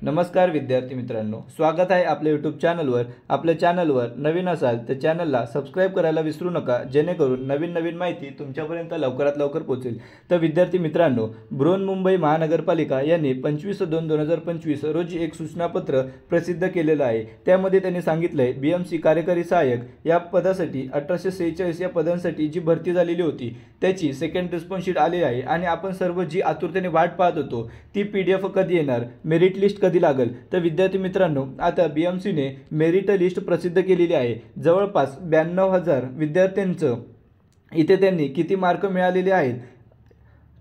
नमस्कार विद्यार्थी मित्रांनो, स्वागत आहे आपल्या यूट्यूब चॅनलवर। आपल्या चॅनलवर नवीन असाल तर चॅनलला सबस्क्राइब करायला विसरू नका, जेणेकरून नवीन माहिती तुमच्यापर्यंत लवकरात लवकर पोहोचेल। तर विद्यार्थी मित्रांनो, बृहन्मुंबई महानगरपालिका यांनी 25/2/2025 रोजी एक सूचनापत्र प्रसिद्ध केलेलं आहे। त्यामध्ये त्यांनी सांगितलंय BMC कार्यकारी सहाय्यक या पदासाठी 1846 या पदांसाठी जी भरती झालेली होती त्याची सेकंड रिस्पॉन्स शीट आली आहे आणि आपण सर्व जी आतुरतेने वाट पाहत होतो ती PDF कधी येणार, मेरिट लिस्ट कधी लागेल। तर विद्यार्थी मित्रांनो, आता BMC ने मेरिट लिस्ट प्रसिद्ध केलेली आहे। जवळपास 92,000 विद्यार्थ्यांचं इथे त्यांनी किती मार्क मिळालेले आहेत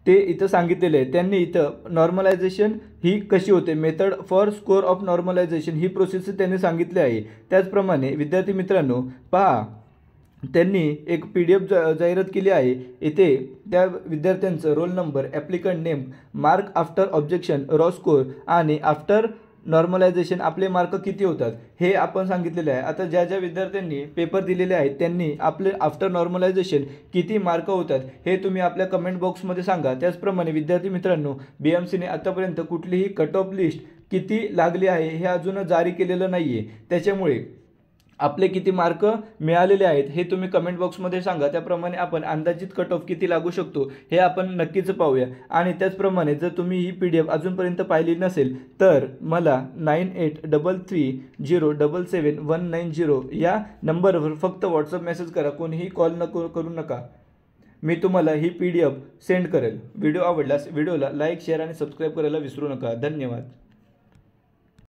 ते इथं सांगितलेले आहे। त्यांनी इथं नॉर्मलायझेशन ही कशी होते, method for score of normalisation ही प्रोसेस त्यांनी सांगितली आहे। त्याचप्रमाणे विद्यार्थी मित्रांनो पहा, त्यांनी एक PDF जाहिरात केली आहे। इथे त्या विद्यार्थ्यांचं roll number, applicant name, mark after objection, raw score आणि आफ्टर नॉर्मलायझेशन आपले मार्क किती होतात हे आपण सांगितलेले आहे। आता ज्या ज्या विद्यार्थ्यांनी पेपर दिलेले आहेत त्यांनी आपले आफ्टर नॉर्मलायझेशन किती मार्क होतात हे तुम्ही आपल्या कमेंट बॉक्समध्ये सांगा। त्याचप्रमाणे विद्यार्थी मित्रांनो, BMC ने आतापर्यंत कुठलीही कट ऑफ लिस्ट किती लागली आहे हे अजून जारी केलेलं नाही आहे। त्याच्यामुळे आपले किती मार्क मिळालेले आहेत हे तुम्ही कमेंट बॉक्समध्ये सांगा। त्याप्रमाणे आपण अंदाजित कट ऑफ किती लागू शकतो हे आपण नक्कीच पाहूया। आणि त्याचप्रमाणे जर तुम्ही ही PDF अजूनपर्यंत पाहिली नसेल तर मला 9833077190 या नंबरवर फक्त व्हॉट्सअप मेसेज करा, कोणीही कॉल करू नका। मी तुम्हाला ही PDF सेंड करेल। व्हिडिओ आवडल्यास व्हिडिओला लाईक, शेअर आणि सबस्क्राईब करायला विसरू नका। धन्यवाद।